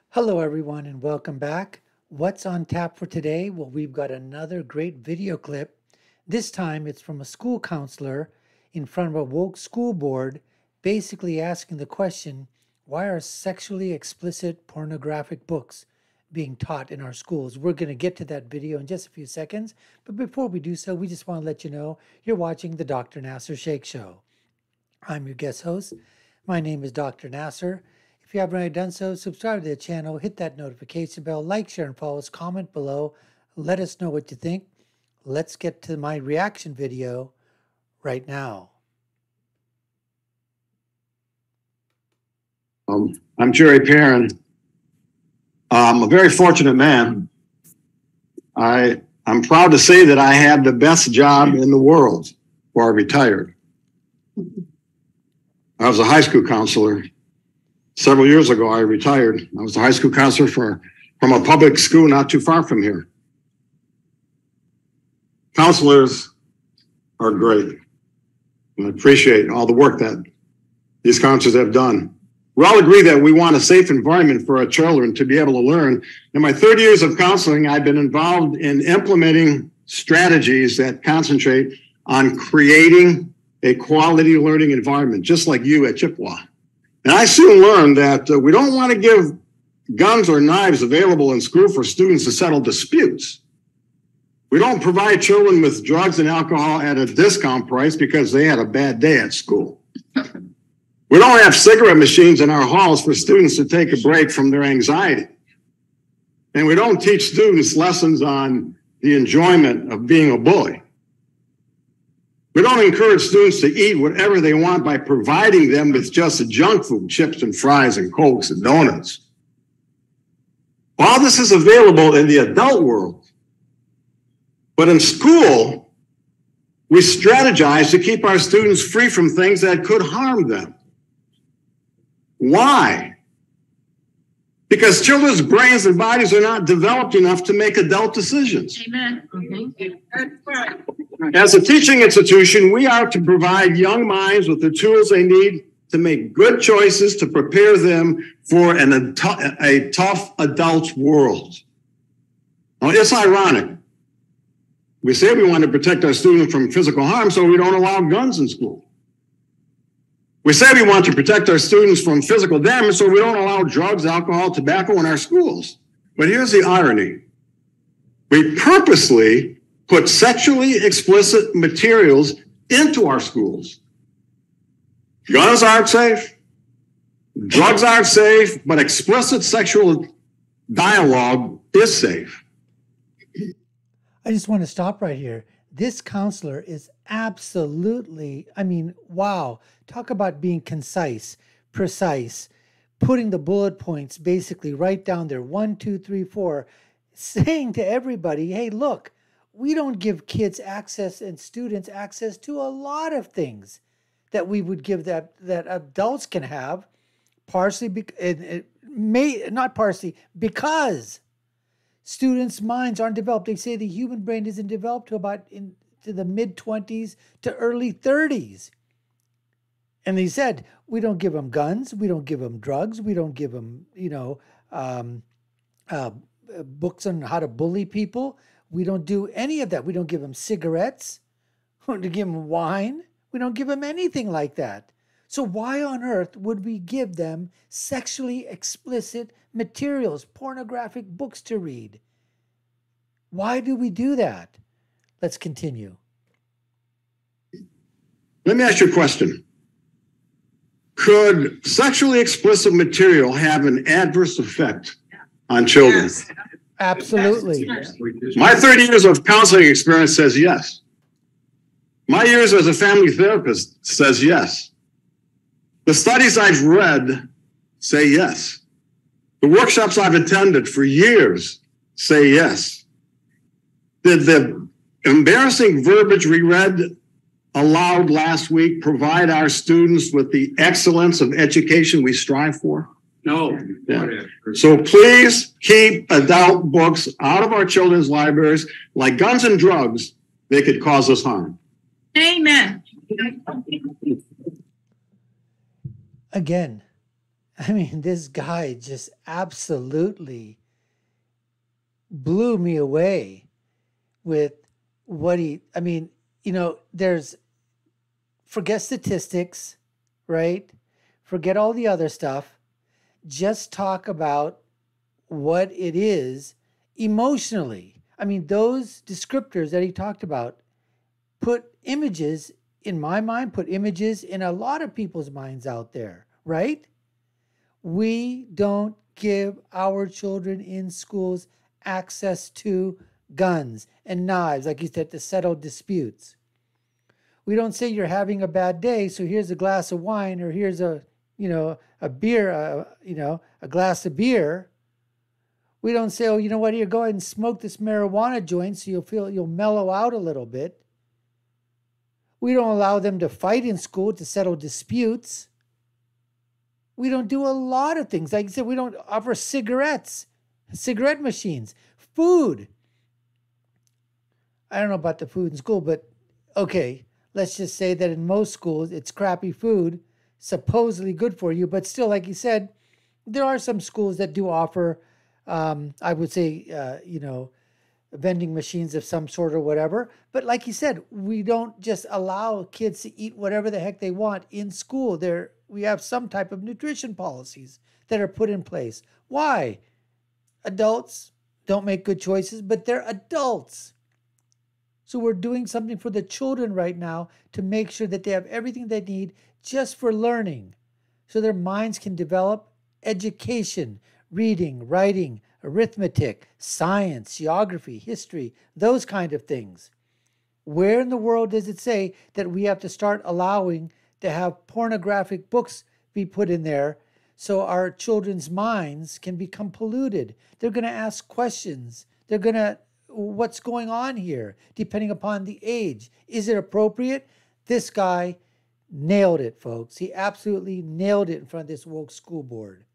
Hello, everyone, and welcome back. What's on tap for today? Well, we've got another great video clip. This time it's from a school counselor in front of a woke school board, basically asking the question, why are sexually explicit pornographic books being taught in our schools? We're going to get to that video in just a few seconds, but before we do so, we just want to let you know you're watching the Dr. Nasir Shaikh Show. I'm your guest host. My name is Dr. Nasir. If you haven't already done so, subscribe to the channel, hit that notification bell, like, share, and follow us, comment below. Let us know what you think. Let's get to my reaction video right now. I'm Jerry Perrin. I'm a very fortunate man. I'm proud to say that I had the best job in the world before I retired. I was a high school counselor. Several years ago, I retired. I was a high school counselor from a public school not too far from here. Counselors are great. And I appreciate all the work that these counselors have done. We all agree that we want a safe environment for our children to be able to learn. In my 30 years of counseling, I've been involved in implementing strategies that concentrate on creating a quality learning environment, just like you at Chippewa. And I soon learned that we don't want to give guns or knives available in school for students to settle disputes. We don't provide children with drugs and alcohol at a discount price because they had a bad day at school. We don't have cigarette machines in our halls for students to take a break from their anxiety. And we don't teach students lessons on the enjoyment of being a bully. We don't encourage students to eat whatever they want by providing them with just junk food, chips and fries and Cokes and donuts. All this is available in the adult world. But in school, we strategize to keep our students free from things that could harm them. Why? Because children's brains and bodies are not developed enough to make adult decisions. Amen. That's right. As a teaching institution, we are to provide young minds with the tools they need to make good choices to prepare them for a tough adult world. Now, it's ironic. We say we want to protect our students from physical harm, so we don't allow guns in school. We say we want to protect our students from physical damage, so we don't allow drugs, alcohol, tobacco in our schools. But here's the irony. We purposely put sexually explicit materials into our schools. Guns aren't safe, drugs aren't safe, but explicit sexual dialogue is safe. I just want to stop right here. This counselor is absolutely, wow. Talk about being concise, precise, putting the bullet points basically right down there, 1, 2, 3, 4, saying to everybody, hey, look, we don't give kids access and students access to a lot of things that we would give that adults can have, not partially, because students' minds aren't developed. They say the human brain isn't developed to about into the mid-20s to early 30s. And they said, we don't give them guns, we don't give them drugs, we don't give them, books on how to bully people. We don't do any of that. We don't give them cigarettes. We don't give them wine. We don't give them anything like that. So why on earth would we give them sexually explicit materials, pornographic books to read? Why do we do that? Let's continue. Let me ask you a question. Could sexually explicit material have an adverse effect on children? Yes. Absolutely. My 30 years of counseling experience says yes. My years as a family therapist says yes. The studies I've read say yes. The workshops I've attended for years say yes. Did the embarrassing verbiage we read aloud last week provide our students with the excellence of education we strive for? No. Yeah. So please keep adult books out of our children's libraries. Like guns and drugs, they could cause us harm. Amen. Again, I mean, this guy just absolutely blew me away with what I mean, forget statistics, right? Forget all the other stuff. Just talk about what it is emotionally. I mean, those descriptors that he talked about put images in my mind, put images in a lot of people's minds out there, right? We don't give our children in schools access to guns and knives, like you said, to settle disputes. We don't say you're having a bad day, so here's a glass of wine, or here's a beer, a glass of beer. We don't say, oh, you know what, here, go ahead and smoke this marijuana joint so you'll mellow out a little bit. We don't allow them to fight in school to settle disputes. We don't do a lot of things. Like I said, we don't offer cigarettes, cigarette machines, food. I don't know about the food in school, but okay, let's just say that in most schools, it's crappy food, supposedly good for you, but still, like you said, there are some schools that do offer, I would say, vending machines of some sort or whatever. But like you said, we don't just allow kids to eat whatever the heck they want in school. We have some type of nutrition policies that are put in place. Why? Adults don't make good choices, but they're adults. So we're doing something for the children right now to make sure that they have everything they need just for learning, so their minds can develop education, reading, writing, arithmetic, science, geography, history, those kind of things. Where in the world does it say that we have to start allowing to have pornographic books be put in there so our children's minds can become polluted? They're going to ask questions. They're going to, what's going on here, depending upon the age. Is it appropriate? This guy nailed it, folks. He absolutely nailed it in front of this woke school board.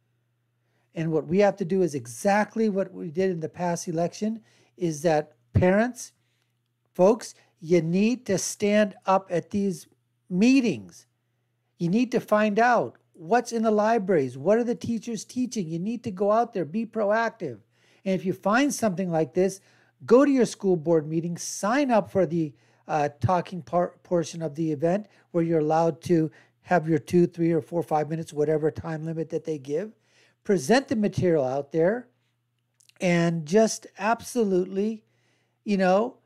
And what we have to do is exactly what we did in the past election, is that parents, folks, you need to stand up at these meetings. You need to find out what's in the libraries. What are the teachers teaching? You need to go out there, be proactive. And if you find something like this, go to your school board meeting, sign up for the talking portion of the event where you're allowed to have your 2, 3, or 4, 5 minutes, whatever time limit that they give. Present the material out there and just absolutely, you don't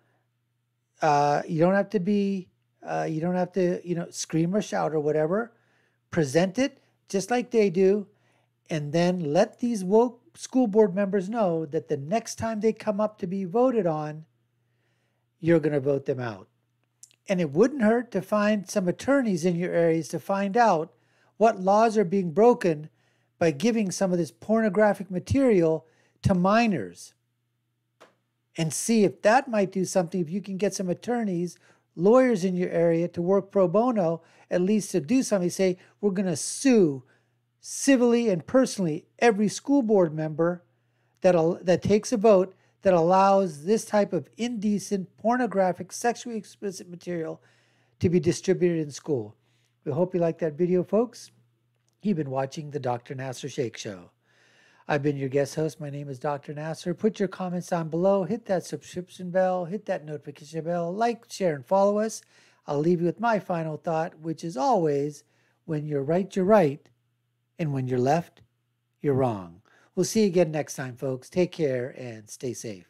have to be, you don't have to, scream or shout or whatever. Present it just like they do, and then let these woke school board members know that the next time they come up to be voted on, you're going to vote them out. And it wouldn't hurt to find some attorneys in your areas to find out what laws are being broken by giving some of this pornographic material to minors, and see if that might do something. If you can get some attorneys, lawyers in your area to work pro bono, at least to do something, say, we're going to sue civilly and personally every school board member that takes a vote that allows this type of indecent, pornographic, sexually explicit material to be distributed in school. We hope you liked that video, folks. You've been watching the Dr. Nasir Shaikh Show. I've been your guest host. My name is Dr. Nasir. Put your comments down below. Hit that subscription bell. Hit that notification bell. Like, share, and follow us. I'll leave you with my final thought, which is always, when you're right, you're right. And when you're left, you're wrong. We'll see you again next time, folks. Take care and stay safe.